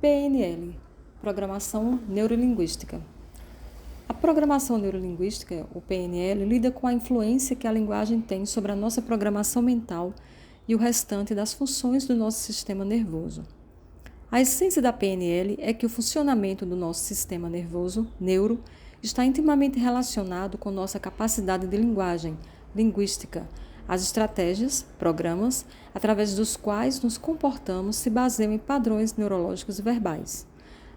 PNL, Programação Neurolinguística. A programação neurolinguística, o PNL, lida com a influência que a linguagem tem sobre a nossa programação mental e o restante das funções do nosso sistema nervoso. A essência da PNL é que o funcionamento do nosso sistema nervoso, neuro, está intimamente relacionado com nossa capacidade de linguagem, linguística. As estratégias, programas, através dos quais nos comportamos se baseiam em padrões neurológicos e verbais.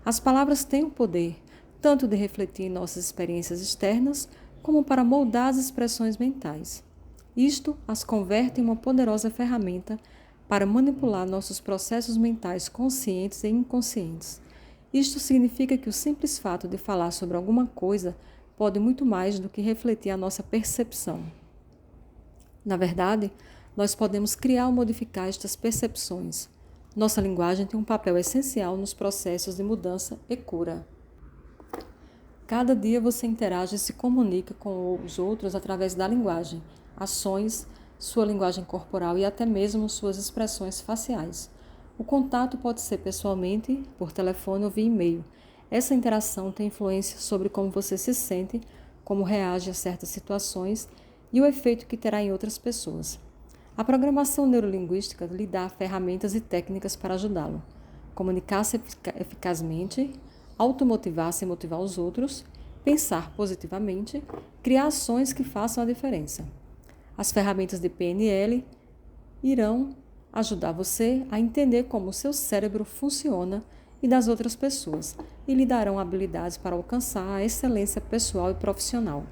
As palavras têm o poder tanto de refletir nossas experiências externas, como para moldar as expressões mentais. Isto as converte em uma poderosa ferramenta para manipular nossos processos mentais conscientes e inconscientes. Isto significa que o simples fato de falar sobre alguma coisa pode muito mais do que refletir a nossa percepção. Na verdade, nós podemos criar ou modificar estas percepções. Nossa linguagem tem um papel essencial nos processos de mudança e cura. Cada dia você interage e se comunica com os outros através da linguagem, ações, sua linguagem corporal e até mesmo suas expressões faciais. O contato pode ser pessoalmente, por telefone ou via e-mail. Essa interação tem influência sobre como você se sente, como reage a certas situações e o efeito que terá em outras pessoas. A programação neurolinguística lhe dá ferramentas e técnicas para ajudá-lo. Comunicar-se eficazmente, automotivar-se e motivar os outros, pensar positivamente, criar ações que façam a diferença. As ferramentas de PNL irão ajudar você a entender como o seu cérebro funciona e das outras pessoas e lhe darão habilidades para alcançar a excelência pessoal e profissional.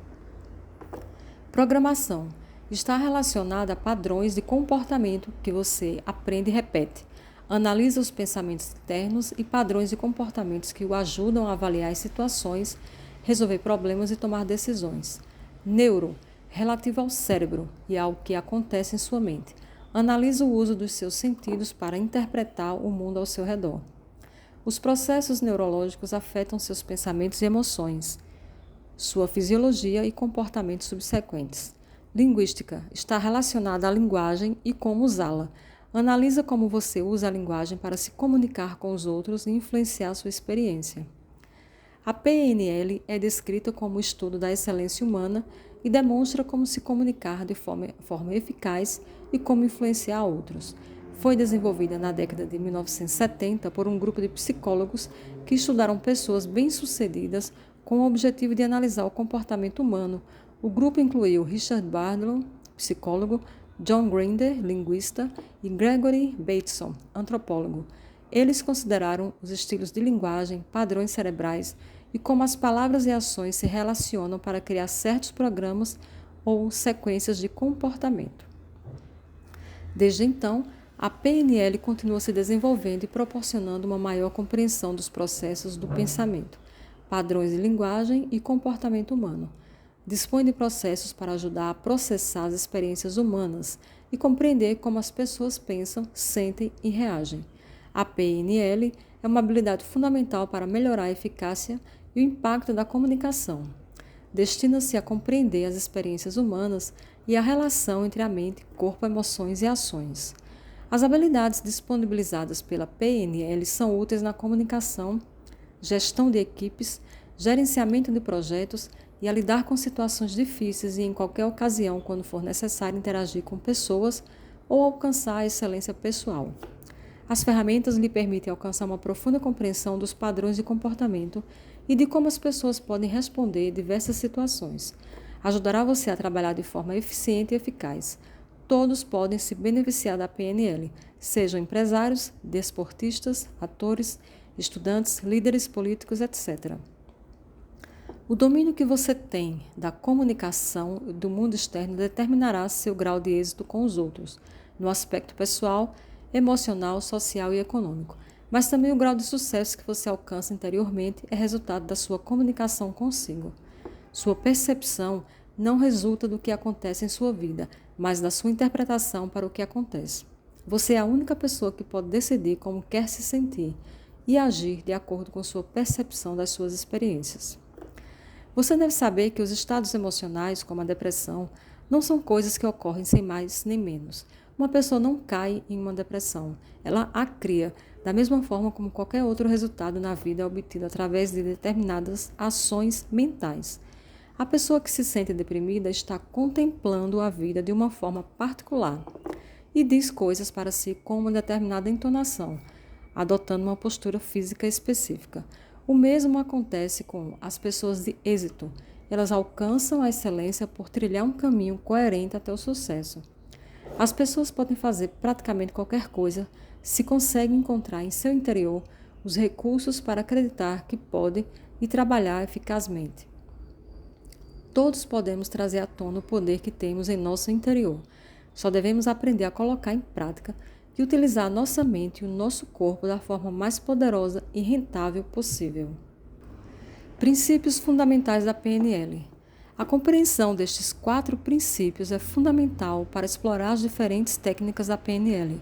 Programação está relacionada a padrões de comportamento que você aprende e repete. Analisa os pensamentos internos e padrões de comportamentos que o ajudam a avaliar as situações, resolver problemas e tomar decisões. Neuro, relativo ao cérebro e ao que acontece em sua mente. Analisa o uso dos seus sentidos para interpretar o mundo ao seu redor. Os processos neurológicos afetam seus pensamentos e emoções, sua fisiologia e comportamentos subsequentes. Linguística está relacionada à linguagem e como usá-la. Analisa como você usa a linguagem para se comunicar com os outros e influenciar sua experiência. A PNL é descrita como o estudo da excelência humana e demonstra como se comunicar de forma eficaz e como influenciar outros. Foi desenvolvida na década de 1970 por um grupo de psicólogos que estudaram pessoas bem-sucedidas com o objetivo de analisar o comportamento humano. O grupo incluiu Richard Bandler, psicólogo, John Grinder, linguista, e Gregory Bateson, antropólogo. Eles consideraram os estilos de linguagem, padrões cerebrais e como as palavras e ações se relacionam para criar certos programas ou sequências de comportamento. Desde então, a PNL continua se desenvolvendo e proporcionando uma maior compreensão dos processos do pensamento, padrões de linguagem e comportamento humano. Dispõe de processos para ajudar a processar as experiências humanas e compreender como as pessoas pensam, sentem e reagem. A PNL é uma habilidade fundamental para melhorar a eficácia e o impacto da comunicação. Destina-se a compreender as experiências humanas e a relação entre a mente, corpo, emoções e ações. As habilidades disponibilizadas pela PNL são úteis na comunicação, gestão de equipes, gerenciamento de projetos e a lidar com situações difíceis e em qualquer ocasião quando for necessário interagir com pessoas ou alcançar a excelência pessoal. As ferramentas lhe permitem alcançar uma profunda compreensão dos padrões de comportamento e de como as pessoas podem responder a diversas situações. Ajudará você a trabalhar de forma eficiente e eficaz. Todos podem se beneficiar da PNL, sejam empresários, desportistas, atores, estudantes, líderes políticos, etc. O domínio que você tem da comunicação e do mundo externo determinará seu grau de êxito com os outros, no aspecto pessoal, emocional, social e econômico. Mas também o grau de sucesso que você alcança interiormente é resultado da sua comunicação consigo. Sua percepção não resulta do que acontece em sua vida, mas da sua interpretação para o que acontece. Você é a única pessoa que pode decidir como quer se sentir e agir de acordo com sua percepção das suas experiências. Você deve saber que os estados emocionais, como a depressão, não são coisas que ocorrem sem mais nem menos. uma pessoa não cai em uma depressão, ela a cria, da mesma forma como qualquer outro resultado na vida é obtido através de determinadas ações mentais. A pessoa que se sente deprimida está contemplando a vida de uma forma particular e diz coisas para si com uma determinada entonação, adotando uma postura física específica. O mesmo acontece com as pessoas de êxito. Elas alcançam a excelência por trilhar um caminho coerente até o sucesso. As pessoas podem fazer praticamente qualquer coisa se conseguem encontrar em seu interior os recursos para acreditar que podem e trabalhar eficazmente. Todos podemos trazer à tona o poder que temos em nosso interior. Só devemos aprender a colocar em prática e utilizar a nossa mente e o nosso corpo da forma mais poderosa e rentável possível. Princípios fundamentais da PNL. A compreensão destes 4 princípios é fundamental para explorar as diferentes técnicas da PNL.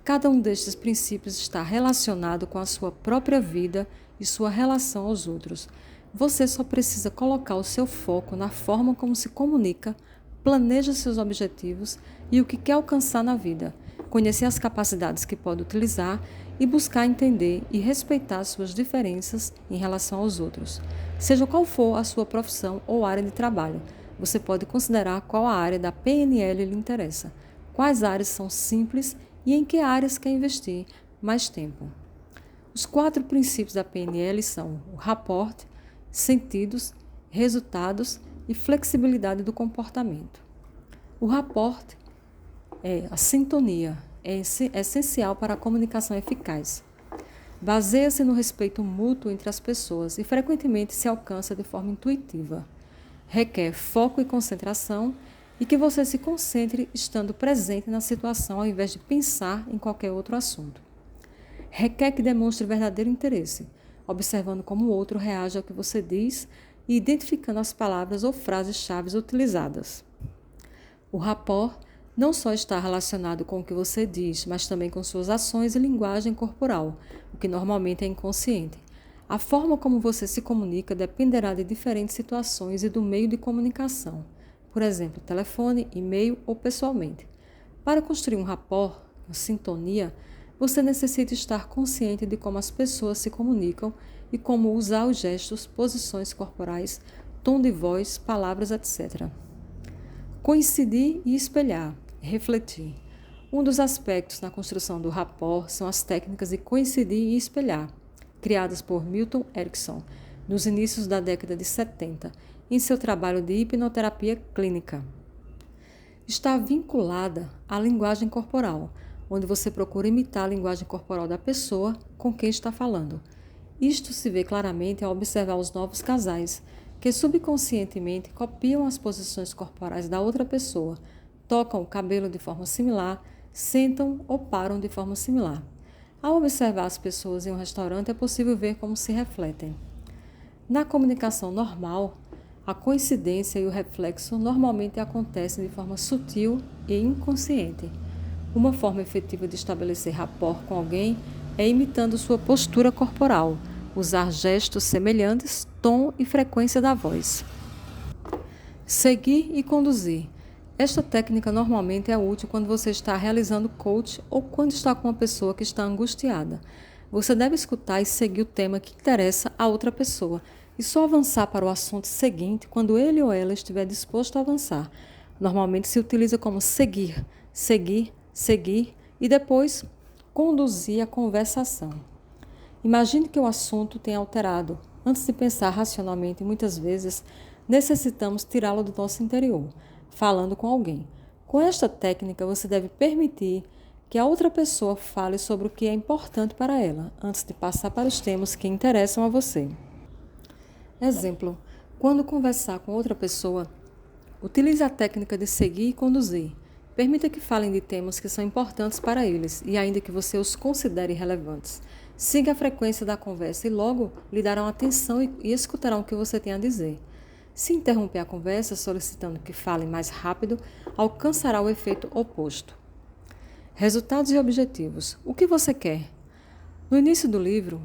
Cada um destes princípios está relacionado com a sua própria vida e sua relação aos outros. Você só precisa colocar o seu foco na forma como se comunica, planeja seus objetivos e o que quer alcançar na vida, conhecer as capacidades que pode utilizar e buscar entender e respeitar suas diferenças em relação aos outros. Seja qual for a sua profissão ou área de trabalho, você pode considerar qual a área da PNL lhe interessa, quais áreas são simples e em que áreas quer investir mais tempo. Os 4 princípios da PNL são o rapport, sentidos, resultados e flexibilidade do comportamento. O rapport é a sintonia, é essencial para a comunicação eficaz. Baseia-se no respeito mútuo entre as pessoas e frequentemente se alcança de forma intuitiva. Requer foco e concentração e que você se concentre estando presente na situação ao invés de pensar em qualquer outro assunto. Requer que demonstre verdadeiro interesse, observando como o outro reage ao que você diz e identificando as palavras ou frases-chave utilizadas. O rapport não só está relacionado com o que você diz, mas também com suas ações e linguagem corporal, o que normalmente é inconsciente. A forma como você se comunica dependerá de diferentes situações e do meio de comunicação, por exemplo, telefone, e-mail ou pessoalmente. Para construir um rapport, uma sintonia, você necessita estar consciente de como as pessoas se comunicam e como usar os gestos, posições corporais, tom de voz, palavras, etc. Coincidir e espelhar, refletir. Um dos aspectos na construção do rapport são as técnicas de coincidir e espelhar, criadas por Milton Erickson nos inícios da década de 70, em seu trabalho de hipnoterapia clínica. Está vinculada à linguagem corporal, onde você procura imitar a linguagem corporal da pessoa com quem está falando. Isto se vê claramente ao observar os novos casais, que subconscientemente copiam as posições corporais da outra pessoa, tocam o cabelo de forma similar, sentam ou param de forma similar. Ao observar as pessoas em um restaurante, é possível ver como se refletem. Na comunicação normal, a coincidência e o reflexo normalmente acontecem de forma sutil e inconsciente. Uma forma efetiva de estabelecer rapport com alguém é imitando sua postura corporal, usar gestos semelhantes, tom e frequência da voz. Seguir e conduzir. Esta técnica normalmente é útil quando você está realizando coach ou quando está com uma pessoa que está angustiada. Você deve escutar e seguir o tema que interessa a outra pessoa e só avançar para o assunto seguinte quando ele ou ela estiver disposto a avançar. Normalmente se utiliza como seguir, seguir e depois conduzir a conversação. Imagine que o assunto tenha alterado. Antes de pensar racionalmente, muitas vezes necessitamos tirá-lo do nosso interior, falando com alguém. Com esta técnica, você deve permitir que a outra pessoa fale sobre o que é importante para ela, antes de passar para os temas que interessam a você. Exemplo: quando conversar com outra pessoa, utilize a técnica de seguir e conduzir. Permita que falem de temas que são importantes para eles e ainda que você os considere relevantes. Siga a frequência da conversa e logo lhe darão atenção e escutarão o que você tem a dizer. Se interromper a conversa solicitando que falem mais rápido, alcançará o efeito oposto. Resultados e objetivos. O que você quer? No início do livro,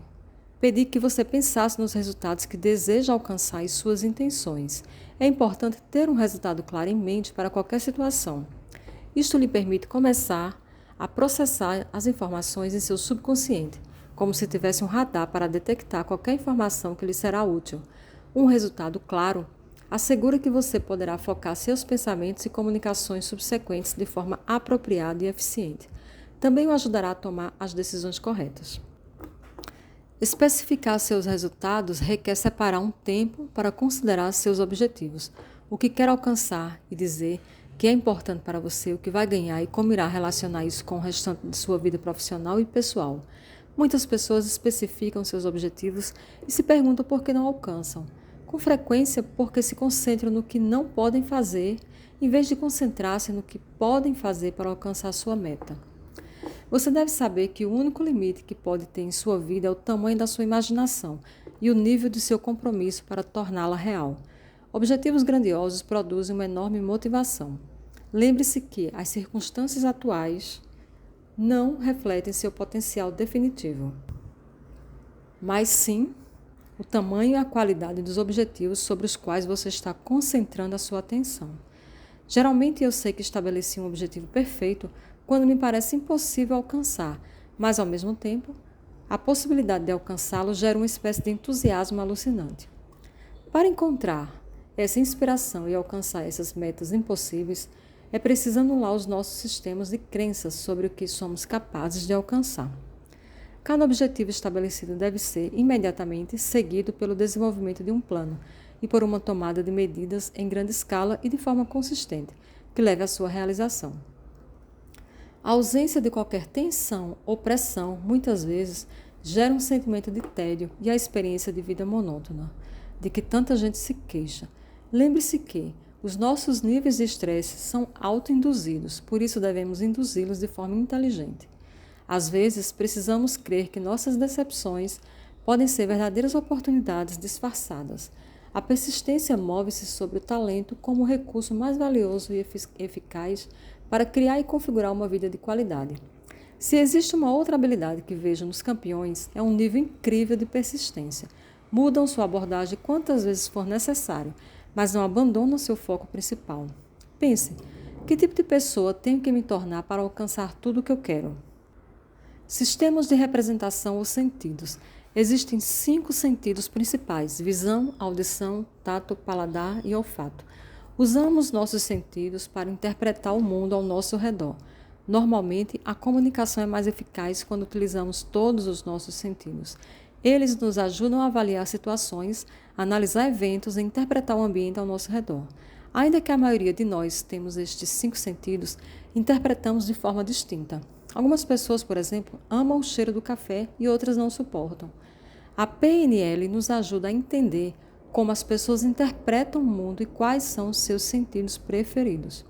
pedi que você pensasse nos resultados que deseja alcançar e suas intenções. É importante ter um resultado claro em mente para qualquer situação. Isto lhe permite começar a processar as informações em seu subconsciente, como se tivesse um radar para detectar qualquer informação que lhe será útil. Um resultado claro assegura que você poderá focar seus pensamentos e comunicações subsequentes de forma apropriada e eficiente. Também o ajudará a tomar as decisões corretas. Especificar seus resultados requer separar um tempo para considerar seus objetivos, o que quer alcançar e dizer que é importante para você, o que vai ganhar e como irá relacionar isso com o restante de sua vida profissional e pessoal. Muitas pessoas especificam seus objetivos e se perguntam por que não alcançam. Com frequência, porque se concentram no que não podem fazer, em vez de concentrar-se no que podem fazer para alcançar sua meta. Você deve saber que o único limite que pode ter em sua vida é o tamanho da sua imaginação e o nível de seu compromisso para torná-la real. Objetivos grandiosos produzem uma enorme motivação. Lembre-se que as circunstâncias atuais não refletem seu potencial definitivo, mas sim o tamanho e a qualidade dos objetivos sobre os quais você está concentrando a sua atenção. Geralmente eu sei que estabeleci um objetivo perfeito quando me parece impossível alcançar, mas ao mesmo tempo, a possibilidade de alcançá-lo gera uma espécie de entusiasmo alucinante. Para encontrar essa inspiração e alcançar essas metas impossíveis, é preciso anular os nossos sistemas de crenças sobre o que somos capazes de alcançar. Cada objetivo estabelecido deve ser imediatamente seguido pelo desenvolvimento de um plano e por uma tomada de medidas em grande escala e de forma consistente, que leve à sua realização. A ausência de qualquer tensão ou pressão, muitas vezes, gera um sentimento de tédio e a experiência de vida monótona, de que tanta gente se queixa. Lembre-se que os nossos níveis de estresse são autoinduzidos, por isso devemos induzi-los de forma inteligente. Às vezes, precisamos crer que nossas decepções podem ser verdadeiras oportunidades disfarçadas. A persistência move-se sobre o talento como o recurso mais valioso e eficaz para criar e configurar uma vida de qualidade. Se existe uma outra habilidade que vejo nos campeões, é um nível incrível de persistência. Mudam sua abordagem quantas vezes for necessário, mas não abandonam seu foco principal. Pense, que tipo de pessoa tenho que me tornar para alcançar tudo o que eu quero? Sistemas de representação ou sentidos. Existem 5 sentidos principais: visão, audição, tato, paladar e olfato. Usamos nossos sentidos para interpretar o mundo ao nosso redor. Normalmente, a comunicação é mais eficaz quando utilizamos todos os nossos sentidos. Eles nos ajudam a avaliar situações, analisar eventos e interpretar o ambiente ao nosso redor. Ainda que a maioria de nós temos estes 5 sentidos, interpretamos de forma distinta. Algumas pessoas, por exemplo, amam o cheiro do café e outras não suportam. A PNL nos ajuda a entender como as pessoas interpretam o mundo e quais são os seus sentidos preferidos.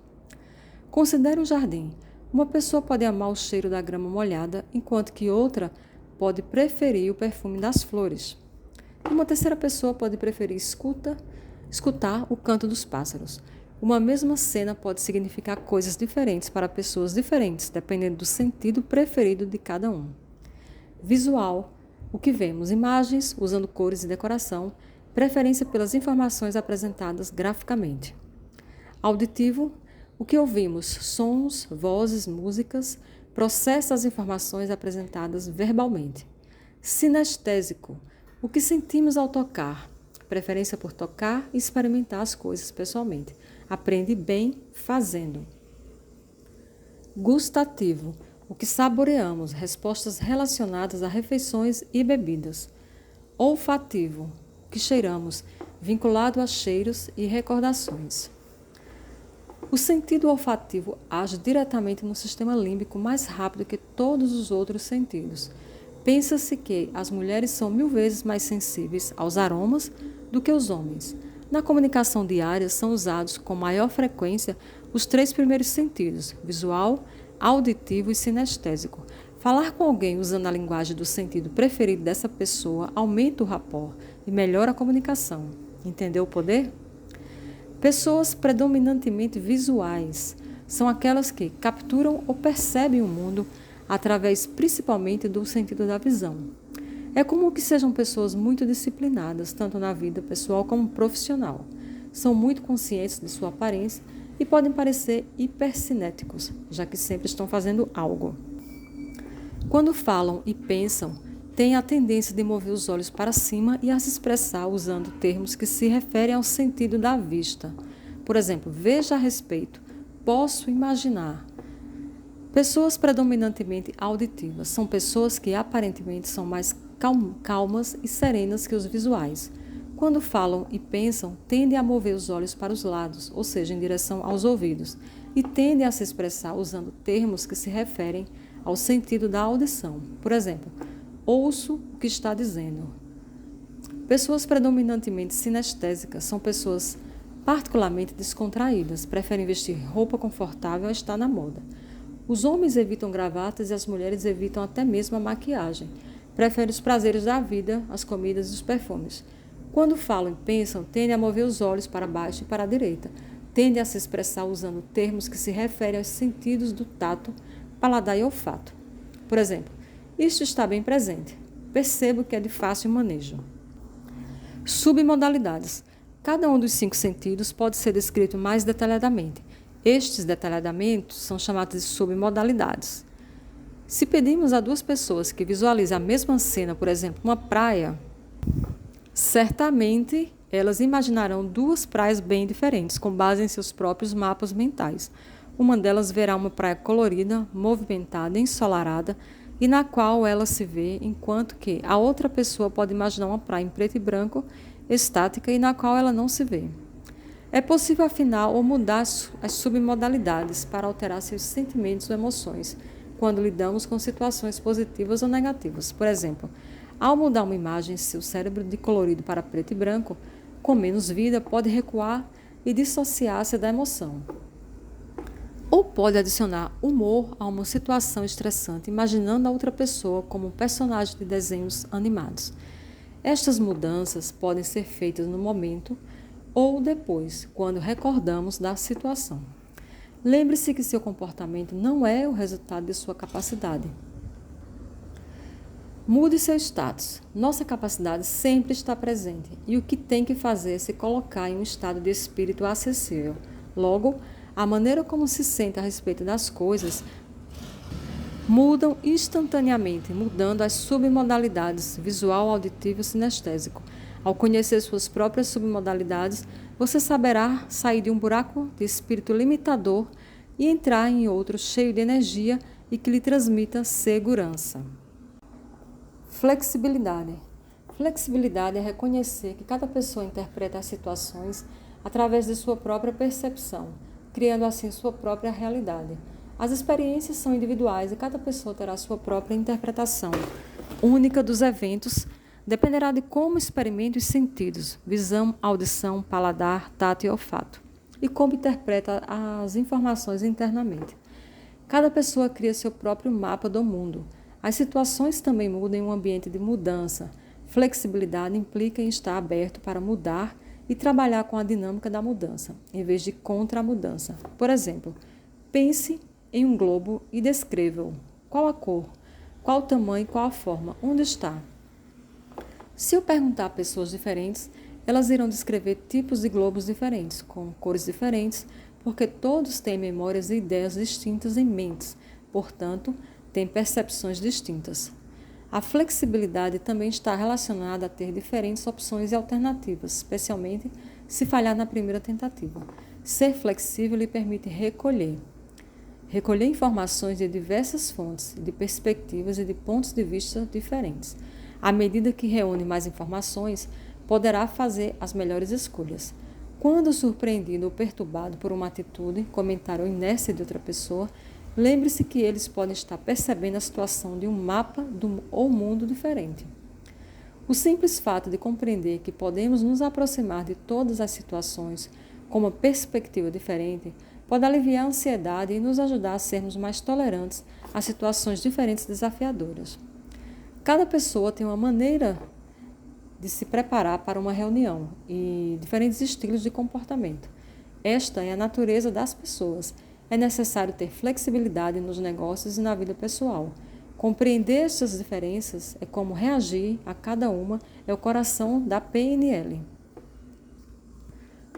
Considere um jardim. Uma pessoa pode amar o cheiro da grama molhada, enquanto que outra pode preferir o perfume das flores. E uma terceira pessoa pode preferir escutar o canto dos pássaros. Uma mesma cena pode significar coisas diferentes para pessoas diferentes, dependendo do sentido preferido de cada um. Visual. O que vemos? Imagens, usando cores e decoração, preferência pelas informações apresentadas graficamente. Auditivo. O que ouvimos? Sons, vozes, músicas, processa as informações apresentadas verbalmente. Sinestésico. O que sentimos ao tocar? Preferência por tocar e experimentar as coisas pessoalmente. Aprende bem fazendo. Gustativo. O que saboreamos? Respostas relacionadas a refeições e bebidas. Olfativo. O que cheiramos? Vinculado a cheiros e recordações. O sentido olfativo age diretamente no sistema límbico mais rápido que todos os outros sentidos. Pensa-se que as mulheres são 1000 vezes mais sensíveis aos aromas do que os homens. Na comunicação diária são usados com maior frequência os 3 primeiros sentidos: visual, auditivo e sinestésico. Falar com alguém usando a linguagem do sentido preferido dessa pessoa aumenta o rapport e melhora a comunicação. Entendeu o poder? Pessoas predominantemente visuais são aquelas que capturam ou percebem o mundo através principalmente do sentido da visão. É comum que sejam pessoas muito disciplinadas, tanto na vida pessoal como profissional. São muito conscientes de sua aparência e podem parecer hipercinéticos, já que sempre estão fazendo algo. Quando falam e pensam, têm a tendência de mover os olhos para cima e a se expressar usando termos que se referem ao sentido da vista. Por exemplo, veja a respeito, posso imaginar. Pessoas predominantemente auditivas são pessoas que aparentemente são mais calmas e serenas que os visuais. Quando falam e pensam, tendem a mover os olhos para os lados, ou seja, em direção aos ouvidos, e tendem a se expressar usando termos que se referem ao sentido da audição. Por exemplo, ouço o que está dizendo. Pessoas predominantemente sinestésicas são pessoas particularmente descontraídas, preferem vestir roupa confortável a estar na moda. Os homens evitam gravatas e as mulheres evitam até mesmo a maquiagem. Preferem os prazeres da vida, as comidas e os perfumes. Quando falam e pensam, tendem a mover os olhos para baixo e para a direita. Tendem a se expressar usando termos que se referem aos sentidos do tato, paladar e olfato. Por exemplo, isto está bem presente. Percebo que é de fácil manejo. Submodalidades. Cada um dos 5 sentidos pode ser descrito mais detalhadamente. Estes detalhamentos são chamados de submodalidades. Se pedimos a 2 pessoas que visualizem a mesma cena, por exemplo, uma praia, certamente elas imaginarão 2 praias bem diferentes, com base em seus próprios mapas mentais. Uma delas verá uma praia colorida, movimentada, ensolarada, e na qual ela se vê, enquanto que a outra pessoa pode imaginar uma praia em preto e branco, estática, e na qual ela não se vê. É possível afinar ou mudar as submodalidades para alterar seus sentimentos ou emoções, quando lidamos com situações positivas ou negativas. Por exemplo, ao mudar uma imagem, seu cérebro de colorido para preto e branco, com menos vida, pode recuar e dissociar-se da emoção. Ou pode adicionar humor a uma situação estressante, imaginando a outra pessoa como um personagem de desenhos animados. Estas mudanças podem ser feitas no momento ou depois, quando recordamos da situação. Lembre-se que seu comportamento não é o resultado de sua capacidade. Mude seu status. Nossa capacidade sempre está presente e o que tem que fazer é se colocar em um estado de espírito acessível. Logo, a maneira como se sente a respeito das coisas mudam instantaneamente, mudando as submodalidades visual, auditivo e sinestésico. Ao conhecer suas próprias submodalidades, você saberá sair de um buraco de espírito limitador e entrar em outro cheio de energia e que lhe transmita segurança. Flexibilidade. Flexibilidade é reconhecer que cada pessoa interpreta as situações através de sua própria percepção, criando assim sua própria realidade. As experiências são individuais e cada pessoa terá sua própria interpretação única dos eventos. Dependerá de como experimenta os sentidos, visão, audição, paladar, tato e olfato, e como interpreta as informações internamente. Cada pessoa cria seu próprio mapa do mundo. As situações também mudam em um ambiente de mudança. Flexibilidade implica em estar aberto para mudar e trabalhar com a dinâmica da mudança, em vez de contra a mudança. Por exemplo, pense em um globo e descreva-o. Qual a cor? Qual o tamanho? Qual a forma? Onde está? Se eu perguntar a pessoas diferentes, elas irão descrever tipos de globos diferentes, com cores diferentes, porque todos têm memórias e ideias distintas em mentes, portanto, têm percepções distintas. A flexibilidade também está relacionada a ter diferentes opções e alternativas, especialmente se falhar na primeira tentativa. Ser flexível lhe permite recolher informações de diversas fontes, de perspectivas e de pontos de vista diferentes. À medida que reúne mais informações, poderá fazer as melhores escolhas. Quando surpreendido ou perturbado por uma atitude, comentário ou inércia de outra pessoa, lembre-se que eles podem estar percebendo a situação de um mapa ou mundo diferente. O simples fato de compreender que podemos nos aproximar de todas as situações com uma perspectiva diferente pode aliviar a ansiedade e nos ajudar a sermos mais tolerantes a situações diferentes e desafiadoras. Cada pessoa tem uma maneira de se preparar para uma reunião e diferentes estilos de comportamento. Esta é a natureza das pessoas. É necessário ter flexibilidade nos negócios e na vida pessoal. Compreender essas diferenças é como reagir a cada uma, é o coração da PNL.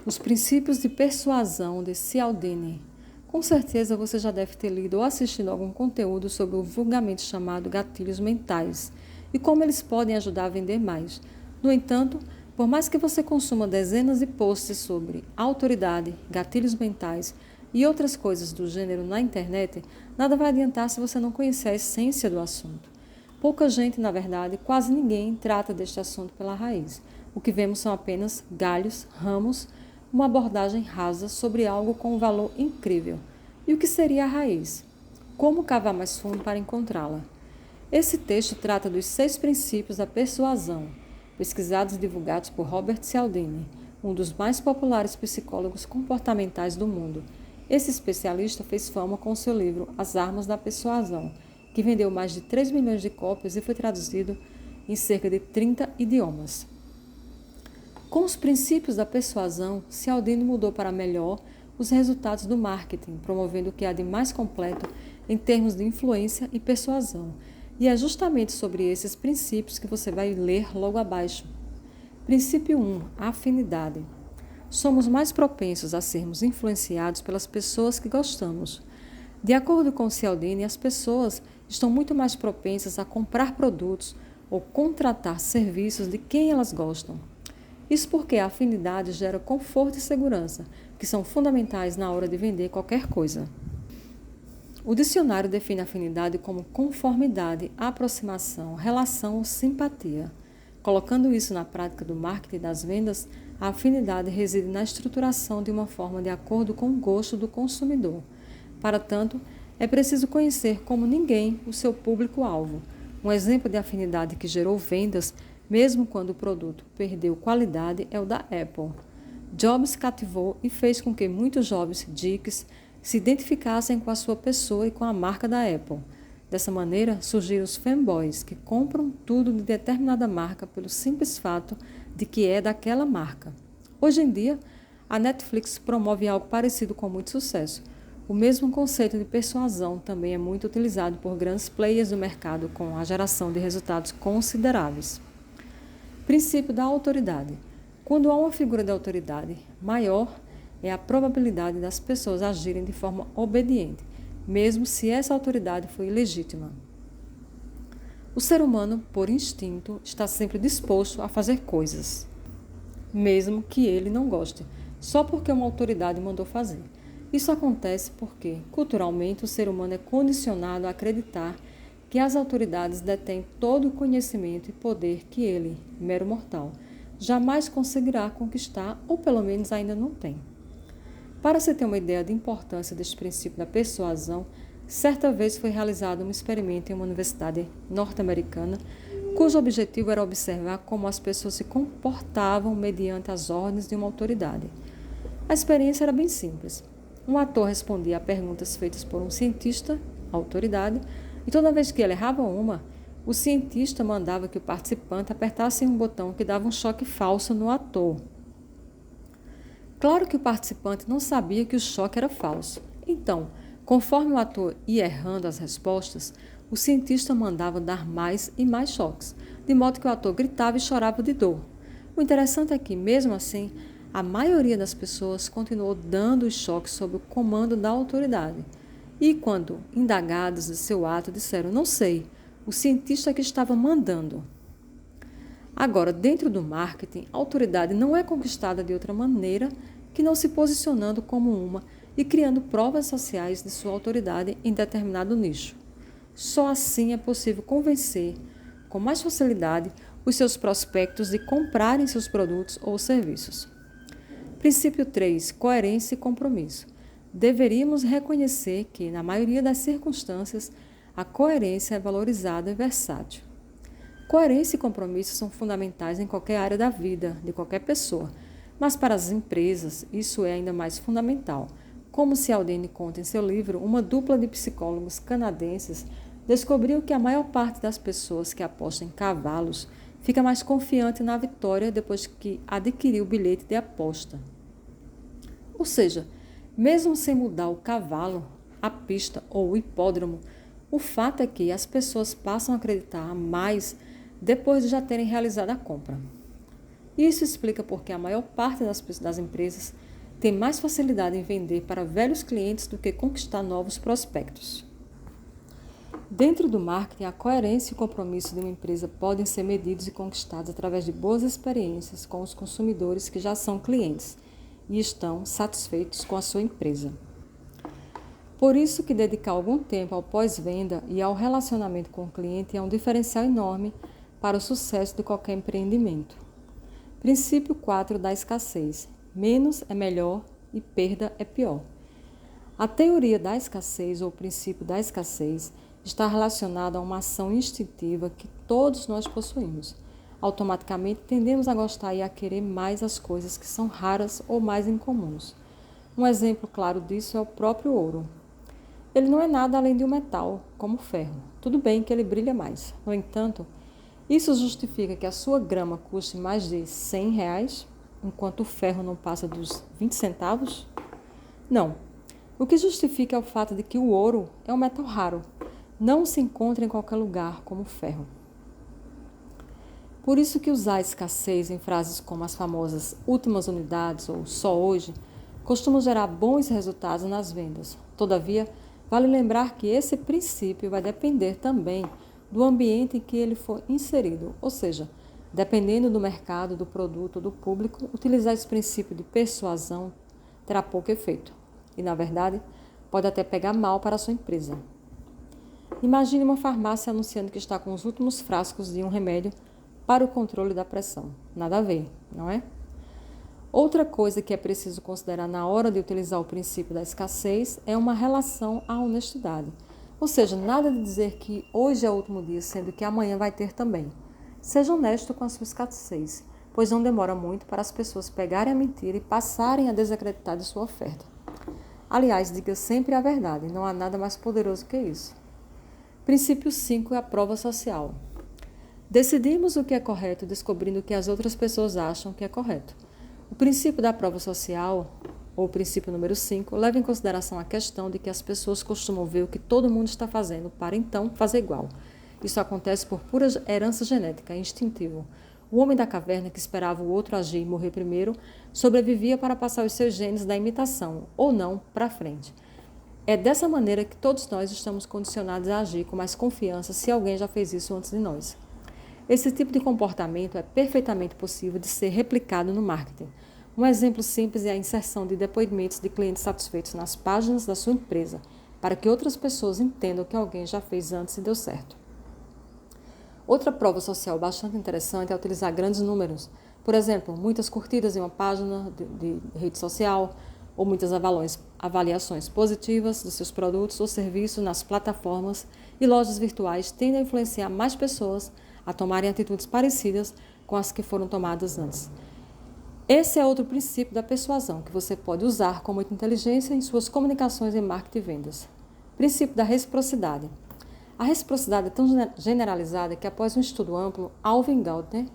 Os princípios de persuasão de Cialdini. Com certeza você já deve ter lido ou assistido algum conteúdo sobre o vulgarmente chamado gatilhos mentais e como eles podem ajudar a vender mais. No entanto, por mais que você consuma dezenas de posts sobre autoridade, gatilhos mentais e outras coisas do gênero na internet, nada vai adiantar se você não conhecer a essência do assunto. Pouca gente, na verdade, quase ninguém trata deste assunto pela raiz. O que vemos são apenas galhos, ramos, uma abordagem rasa sobre algo com um valor incrível. E o que seria a raiz? Como cavar mais fundo para encontrá-la? Esse texto trata dos 6 princípios da persuasão, pesquisados e divulgados por Robert Cialdini, um dos mais populares psicólogos comportamentais do mundo. Esse especialista fez fama com seu livro As Armas da Persuasão, que vendeu mais de 3 milhões de cópias e foi traduzido em cerca de 30 idiomas. Com os princípios da persuasão, Cialdini mudou para melhor os resultados do marketing, promovendo o que há de mais completo em termos de influência e persuasão. E é justamente sobre esses princípios que você vai ler logo abaixo. Princípio 1. Afinidade. Somos mais propensos a sermos influenciados pelas pessoas que gostamos. De acordo com Cialdini, as pessoas estão muito mais propensas a comprar produtos ou contratar serviços de quem elas gostam. Isso porque a afinidade gera conforto e segurança, que são fundamentais na hora de vender qualquer coisa. O dicionário define afinidade como conformidade, aproximação, relação ou simpatia. Colocando isso na prática do marketing e das vendas, a afinidade reside na estruturação de uma forma de acordo com o gosto do consumidor. Para tanto, é preciso conhecer como ninguém o seu público-alvo. Um exemplo de afinidade que gerou vendas, mesmo quando o produto perdeu qualidade, é o da Apple. Jobs cativou e fez com que muitos jovens geeks se identificassem com a sua pessoa e com a marca da Apple. Dessa maneira, surgiram os fanboys, que compram tudo de determinada marca pelo simples fato de que é daquela marca. Hoje em dia, a Netflix promove algo parecido com muito sucesso. O mesmo conceito de persuasão também é muito utilizado por grandes players do mercado com a geração de resultados consideráveis. Princípio da autoridade. Quando há uma figura de autoridade maior, é a probabilidade das pessoas agirem de forma obediente, mesmo se essa autoridade for ilegítima. O ser humano, por instinto, está sempre disposto a fazer coisas, mesmo que ele não goste, só porque uma autoridade mandou fazer. Isso acontece porque, culturalmente, o ser humano é condicionado a acreditar que as autoridades detêm todo o conhecimento e poder que ele, mero mortal, jamais conseguirá conquistar ou pelo menos ainda não tem. Para se ter uma ideia da importância deste princípio da persuasão, certa vez foi realizado um experimento em uma universidade norte-americana, cujo objetivo era observar como as pessoas se comportavam mediante as ordens de uma autoridade. A experiência era bem simples. Um ator respondia a perguntas feitas por um cientista, autoridade, e toda vez que ele errava uma, o cientista mandava que o participante apertasse um botão que dava um choque falso no ator. Claro que o participante não sabia que o choque era falso. Então, conforme o ator ia errando as respostas, o cientista mandava dar mais e mais choques, de modo que o ator gritava e chorava de dor. O interessante é que, mesmo assim, a maioria das pessoas continuou dando os choques sob o comando da autoridade. E quando, indagados de seu ato, disseram, não sei, o cientista que estava mandando. Agora, dentro do marketing, a autoridade não é conquistada de outra maneira que não se posicionando como uma e criando provas sociais de sua autoridade em determinado nicho. Só assim é possível convencer, com mais facilidade, os seus prospectos de comprarem seus produtos ou serviços. Princípio 3. Coerência e compromisso. Deveríamos reconhecer que, na maioria das circunstâncias, a coerência é valorizada e versátil. Coerência e compromisso são fundamentais em qualquer área da vida de qualquer pessoa, mas para as empresas isso é ainda mais fundamental. Como Cialdini conta em seu livro, uma dupla de psicólogos canadenses descobriu que a maior parte das pessoas que apostam em cavalos fica mais confiante na vitória depois que adquiriu o bilhete de aposta. Ou seja, mesmo sem mudar o cavalo, a pista ou o hipódromo, o fato é que as pessoas passam a acreditar mais depois de já terem realizado a compra. Isso explica porque a maior parte das empresas tem mais facilidade em vender para velhos clientes do que conquistar novos prospectos. Dentro do marketing, a coerência e o compromisso de uma empresa podem ser medidos e conquistados através de boas experiências com os consumidores que já são clientes e estão satisfeitos com a sua empresa. Por isso que dedicar algum tempo ao pós-venda e ao relacionamento com o cliente é um diferencial enorme para o sucesso de qualquer empreendimento. Princípio 4 da escassez. Menos é melhor e perda é pior. A teoria da escassez ou o princípio da escassez está relacionada a uma ação instintiva que todos nós possuímos. Automaticamente tendemos a gostar e a querer mais as coisas que são raras ou mais incomuns. Um exemplo claro disso é o próprio ouro. Ele não é nada além de um metal, como o ferro. Tudo bem que ele brilha mais. No entanto, isso justifica que a sua grama custe mais de R$100, enquanto o ferro não passa dos 20 centavos? Não. O que justifica é o fato de que o ouro é um metal raro. Não se encontra em qualquer lugar como o ferro. Por isso que usar escassez em frases como as famosas últimas unidades ou só hoje costuma gerar bons resultados nas vendas. Todavia, vale lembrar que esse princípio vai depender também do ambiente em que ele for inserido, ou seja, dependendo do mercado, do produto ou do público, utilizar esse princípio de persuasão terá pouco efeito e, na verdade, pode até pegar mal para a sua empresa. Imagine uma farmácia anunciando que está com os últimos frascos de um remédio para o controle da pressão. Nada a ver, não é? Outra coisa que é preciso considerar na hora de utilizar o princípio da escassez é uma relação à honestidade. Ou seja, nada de dizer que hoje é o último dia, sendo que amanhã vai ter também. Seja honesto com a sua escassez, pois não demora muito para as pessoas pegarem a mentira e passarem a desacreditar de sua oferta. Aliás, diga sempre a verdade, não há nada mais poderoso que isso. Princípio 5 é a prova social. Decidimos o que é correto descobrindo o que as outras pessoas acham que é correto. O princípio da prova social, ou princípio número 5, leva em consideração a questão de que as pessoas costumam ver o que todo mundo está fazendo para então fazer igual. Isso acontece por pura herança genética, instintivo. O homem da caverna, que esperava o outro agir e morrer primeiro, sobrevivia para passar os seus genes da imitação, ou não, para frente. É dessa maneira que todos nós estamos condicionados a agir com mais confiança se alguém já fez isso antes de nós. Esse tipo de comportamento é perfeitamente possível de ser replicado no marketing. Um exemplo simples é a inserção de depoimentos de clientes satisfeitos nas páginas da sua empresa, para que outras pessoas entendam que alguém já fez antes e deu certo. Outra prova social bastante interessante é utilizar grandes números. Por exemplo, muitas curtidas em uma página de rede social, ou muitas avaliações positivas dos seus produtos ou serviços nas plataformas e lojas virtuais tendem a influenciar mais pessoas a tomarem atitudes parecidas com as que foram tomadas antes. Esse é outro princípio da persuasão que você pode usar com muita inteligência em suas comunicações em marketing e vendas. Princípio da reciprocidade. A reciprocidade é tão generalizada que, após um estudo amplo, Alvin Gardner,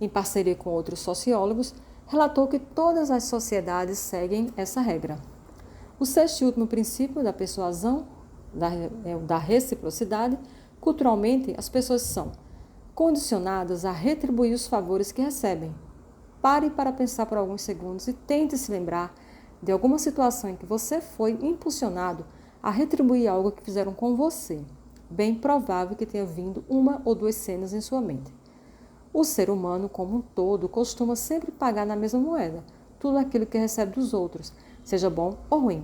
em parceria com outros sociólogos, relatou que todas as sociedades seguem essa regra. O sexto e último princípio da persuasão, da reciprocidade, culturalmente, as pessoas são condicionadas a retribuir os favores que recebem. Pare para pensar por alguns segundos e tente se lembrar de alguma situação em que você foi impulsionado a retribuir algo que fizeram com você. Bem provável que tenha vindo uma ou duas cenas em sua mente. O ser humano, como um todo, costuma sempre pagar na mesma moeda tudo aquilo que recebe dos outros, seja bom ou ruim.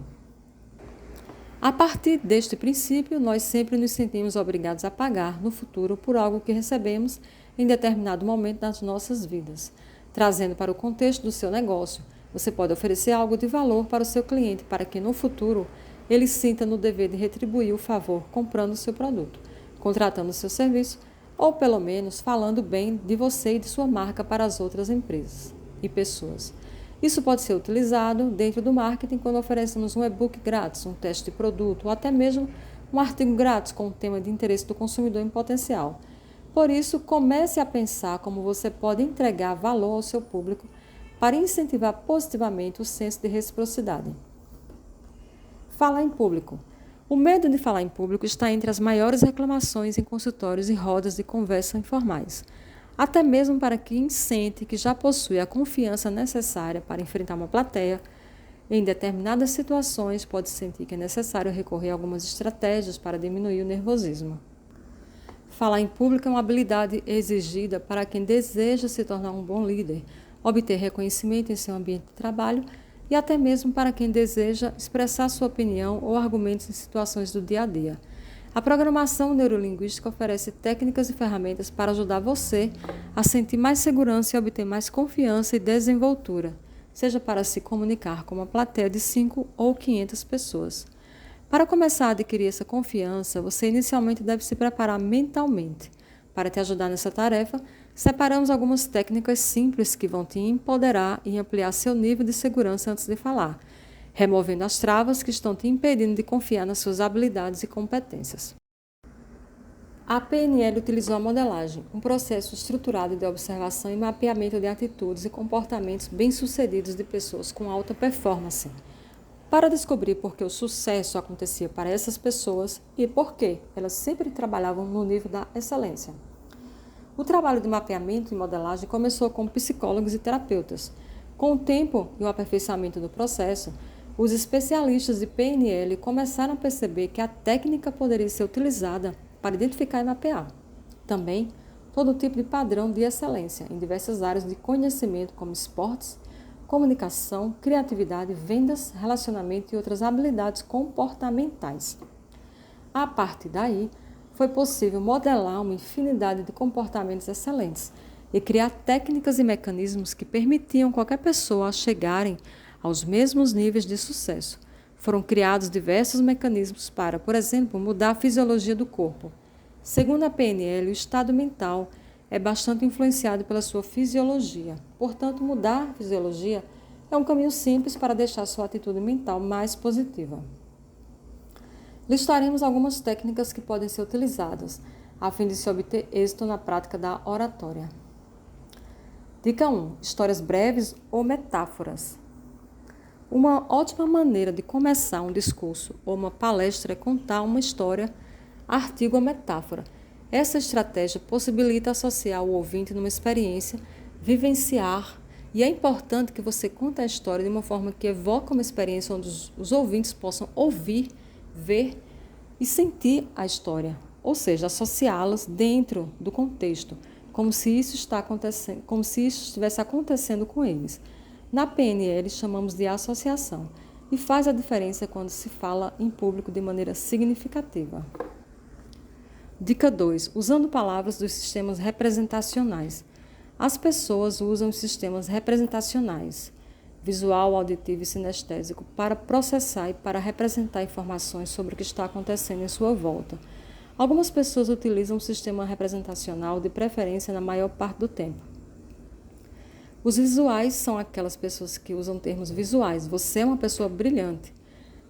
A partir deste princípio, nós sempre nos sentimos obrigados a pagar no futuro por algo que recebemos em determinado momento das nossas vidas. Trazendo para o contexto do seu negócio, você pode oferecer algo de valor para o seu cliente para que no futuro ele sinta no dever de retribuir o favor comprando o seu produto, contratando o seu serviço ou pelo menos falando bem de você e de sua marca para as outras empresas e pessoas. Isso pode ser utilizado dentro do marketing quando oferecemos um e-book grátis, um teste de produto ou até mesmo um artigo grátis com um tema de interesse do consumidor em potencial. Por isso, comece a pensar como você pode entregar valor ao seu público para incentivar positivamente o senso de reciprocidade. Falar em público. O medo de falar em público está entre as maiores reclamações em consultórios e rodas de conversa informais. Até mesmo para quem sente que já possui a confiança necessária para enfrentar uma plateia, em determinadas situações pode sentir que é necessário recorrer a algumas estratégias para diminuir o nervosismo. Falar em público é uma habilidade exigida para quem deseja se tornar um bom líder, obter reconhecimento em seu ambiente de trabalho e até mesmo para quem deseja expressar sua opinião ou argumentos em situações do dia a dia. A programação neurolinguística oferece técnicas e ferramentas para ajudar você a sentir mais segurança e obter mais confiança e desenvoltura, seja para se comunicar com uma plateia de 5 ou 500 pessoas. Para começar a adquirir essa confiança, você inicialmente deve se preparar mentalmente. Para te ajudar nessa tarefa, separamos algumas técnicas simples que vão te empoderar e ampliar seu nível de segurança antes de falar, removendo as travas que estão te impedindo de confiar nas suas habilidades e competências. A PNL utilizou a modelagem, um processo estruturado de observação e mapeamento de atitudes e comportamentos bem-sucedidos de pessoas com alta performance, para descobrir por que o sucesso acontecia para essas pessoas e por que elas sempre trabalhavam no nível da excelência. O trabalho de mapeamento e modelagem começou com psicólogos e terapeutas. Com o tempo e o aperfeiçoamento do processo, os especialistas de PNL começaram a perceber que a técnica poderia ser utilizada para identificar e mapear. Também, todo tipo de padrão de excelência em diversas áreas de conhecimento, como esportes, comunicação, criatividade, vendas, relacionamento e outras habilidades comportamentais. A partir daí, foi possível modelar uma infinidade de comportamentos excelentes e criar técnicas e mecanismos que permitiam qualquer pessoa chegarem aos mesmos níveis de sucesso. Foram criados diversos mecanismos para, por exemplo, mudar a fisiologia do corpo. Segundo a PNL, o estado mental é bastante influenciado pela sua fisiologia. Portanto, mudar a fisiologia é um caminho simples para deixar sua atitude mental mais positiva. Listaremos algumas técnicas que podem ser utilizadas a fim de se obter êxito na prática da oratória. Dica 1. Histórias breves ou metáforas. Uma ótima maneira de começar um discurso ou uma palestra é contar uma história, artigo ou metáfora. Essa estratégia possibilita associar o ouvinte numa experiência, vivenciar, e é importante que você conte a história de uma forma que evoque uma experiência onde os ouvintes possam ouvir, ver e sentir a história, ou seja, associá-las dentro do contexto, como se isso estivesse acontecendo com eles. Na PNL chamamos de associação e faz a diferença quando se fala em público de maneira significativa. Dica 2. Usando palavras dos sistemas representacionais. As pessoas usam os sistemas representacionais, visual, auditivo e sinestésico, para processar e para representar informações sobre o que está acontecendo em sua volta. Algumas pessoas utilizam o sistema representacional de preferência na maior parte do tempo. Os visuais são aquelas pessoas que usam termos visuais. Você é uma pessoa brilhante.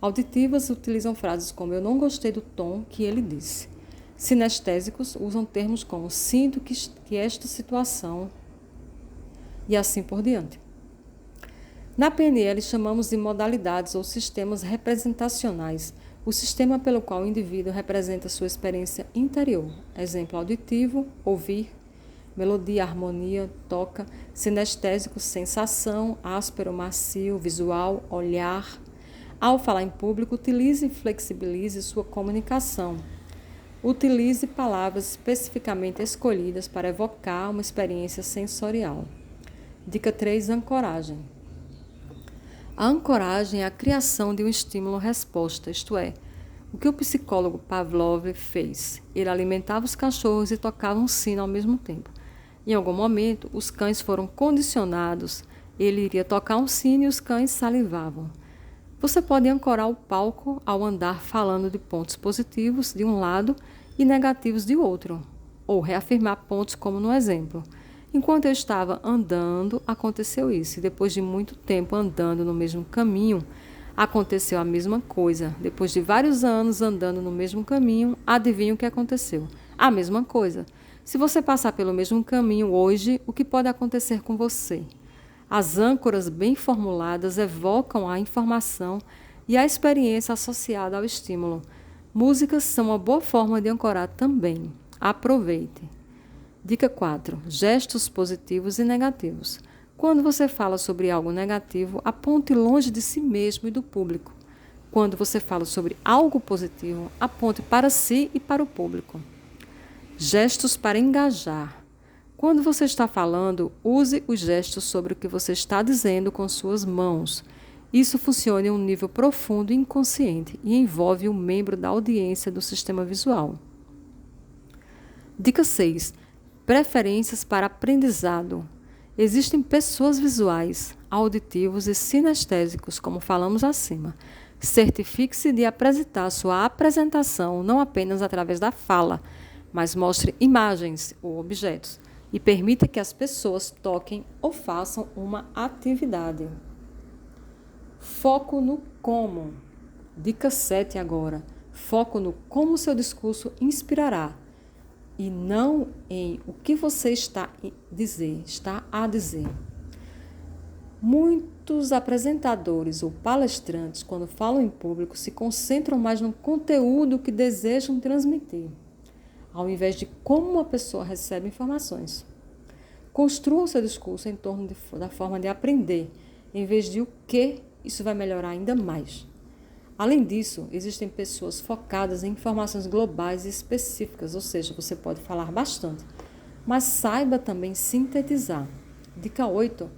Auditivas utilizam frases como eu não gostei do tom que ele disse. Sinestésicos usam termos como sinto que esta situação e assim por diante. Na PNL chamamos de modalidades ou sistemas representacionais, o sistema pelo qual o indivíduo representa sua experiência interior. Exemplo auditivo, ouvir, melodia, harmonia, toca, sinestésico, sensação, áspero, macio, visual, olhar. Ao falar em público, utilize e flexibilize sua comunicação. Utilize palavras especificamente escolhidas para evocar uma experiência sensorial. Dica 3. Ancoragem. A ancoragem é a criação de um estímulo-resposta, isto é, o que o psicólogo Pavlov fez. Ele alimentava os cachorros e tocava um sino ao mesmo tempo. Em algum momento, os cães foram condicionados. Ele iria tocar um sino e os cães salivavam. Você pode ancorar o palco ao andar falando de pontos positivos de um lado e negativos de outro, ou reafirmar pontos como no exemplo. Enquanto eu estava andando, aconteceu isso, e depois de muito tempo andando no mesmo caminho, aconteceu a mesma coisa. Depois de vários anos andando no mesmo caminho, adivinha o que aconteceu? A mesma coisa. Se você passar pelo mesmo caminho hoje, o que pode acontecer com você? As âncoras bem formuladas evocam a informação e a experiência associada ao estímulo. Músicas são uma boa forma de ancorar também. Aproveite. Dica 4. Gestos positivos e negativos. Quando você fala sobre algo negativo, aponte longe de si mesmo e do público. Quando você fala sobre algo positivo, aponte para si e para o público. Gestos para engajar. Quando você está falando, use os gestos sobre o que você está dizendo com suas mãos. Isso funciona em um nível profundo e inconsciente e envolve um membro da audiência do sistema visual. Dica 6. Preferências para aprendizado. Existem pessoas visuais, auditivos e sinestésicos, como falamos acima. Certifique-se de apresentar sua apresentação não apenas através da fala, mas mostre imagens ou objetos e permita que as pessoas toquem ou façam uma atividade. Foco no como. Dica 7 agora. Foco no como seu discurso inspirará e não em o que você está a dizer. Muitos apresentadores ou palestrantes, quando falam em público, se concentram mais no conteúdo que desejam transmitir, ao invés de como uma pessoa recebe informações. Construa o seu discurso em torno da forma de aprender, em vez de o que isso vai melhorar ainda mais. Além disso, existem pessoas focadas em informações globais e específicas, ou seja, você pode falar bastante, mas saiba também sintetizar. Dica 8.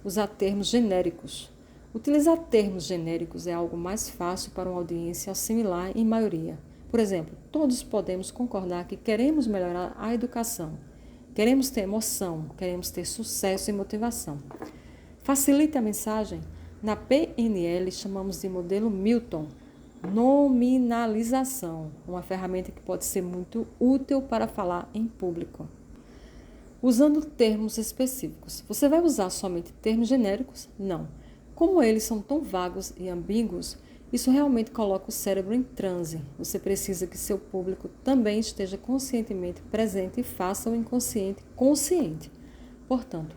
Usar termos genéricos. Utilizar termos genéricos é algo mais fácil para uma audiência assimilar em maioria. Por exemplo, todos podemos concordar que queremos melhorar a educação, queremos ter emoção, queremos ter sucesso e motivação. Facilite a mensagem. Na PNL, chamamos de modelo Milton, nominalização, uma ferramenta que pode ser muito útil para falar em público. Usando termos específicos. Você vai usar somente termos genéricos? Não. Como eles são tão vagos e ambíguos, isso realmente coloca o cérebro em transe. Você precisa que seu público também esteja conscientemente presente e faça o inconsciente consciente. Portanto,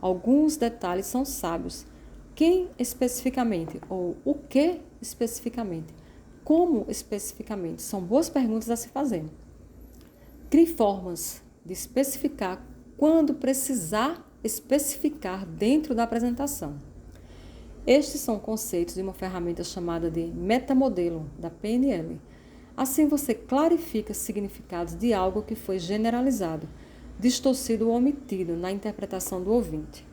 alguns detalhes são sábios. Quem especificamente ou o que especificamente? Como especificamente? São boas perguntas a se fazer. Crie formas de especificar quando precisar especificar dentro da apresentação. Estes são conceitos de uma ferramenta chamada de metamodelo, da PNL. Assim você clarifica significados de algo que foi generalizado, distorcido ou omitido na interpretação do ouvinte.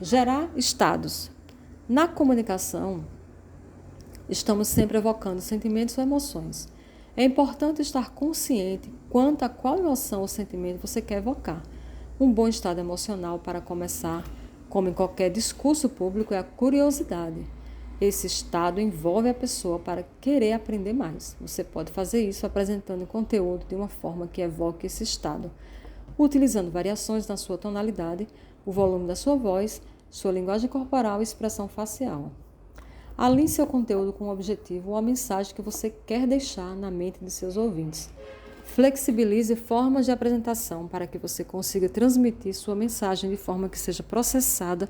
Gerar estados. Na comunicação, estamos sempre evocando sentimentos ou emoções. É importante estar consciente quanto a qual emoção ou sentimento você quer evocar. Um bom estado emocional para começar, como em qualquer discurso público, é a curiosidade. Esse estado envolve a pessoa para querer aprender mais. Você pode fazer isso apresentando conteúdo de uma forma que evoque esse estado, utilizando variações na sua tonalidade, o volume da sua voz, sua linguagem corporal e expressão facial. Alinhe seu conteúdo com o objetivo ou a mensagem que você quer deixar na mente de seus ouvintes. Flexibilize formas de apresentação para que você consiga transmitir sua mensagem de forma que seja processada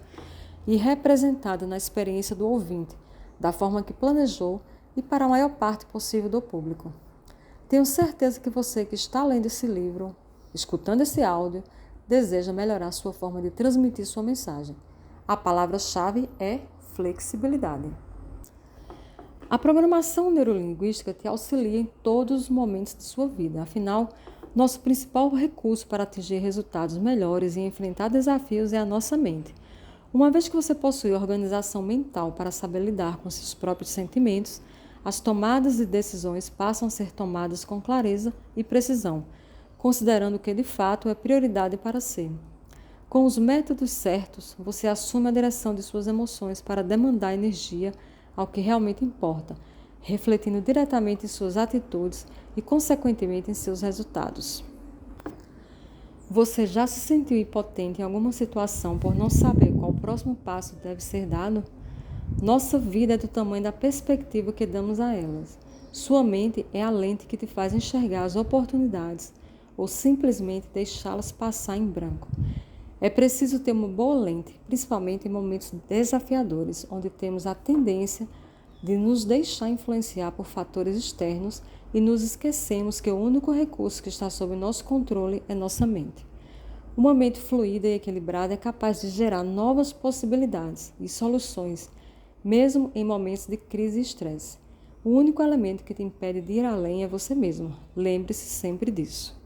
e representada na experiência do ouvinte, da forma que planejou e para a maior parte possível do público. Tenho certeza que você que está lendo esse livro, escutando esse áudio, deseja melhorar sua forma de transmitir sua mensagem. A palavra-chave é flexibilidade. A programação neurolinguística te auxilia em todos os momentos de sua vida. Afinal, nosso principal recurso para atingir resultados melhores e enfrentar desafios é a nossa mente. Uma vez que você possui organização mental para saber lidar com seus próprios sentimentos, as tomadas de decisões passam a ser tomadas com clareza e precisão, considerando o que de fato é prioridade para si. Com os métodos certos, você assume a direção de suas emoções para demandar energia ao que realmente importa, refletindo diretamente em suas atitudes e, consequentemente, em seus resultados. Você já se sentiu impotente em alguma situação por não saber qual o próximo passo deve ser dado? Nossa vida é do tamanho da perspectiva que damos a elas. Sua mente é a lente que te faz enxergar as oportunidades ou simplesmente deixá-las passar em branco. É preciso ter uma boa lente, principalmente em momentos desafiadores, onde temos a tendência de nos deixar influenciar por fatores externos e nos esquecemos que o único recurso que está sob nosso controle é nossa mente. Uma mente fluida e equilibrada é capaz de gerar novas possibilidades e soluções, mesmo em momentos de crise e estresse. O único elemento que te impede de ir além é você mesmo. Lembre-se sempre disso.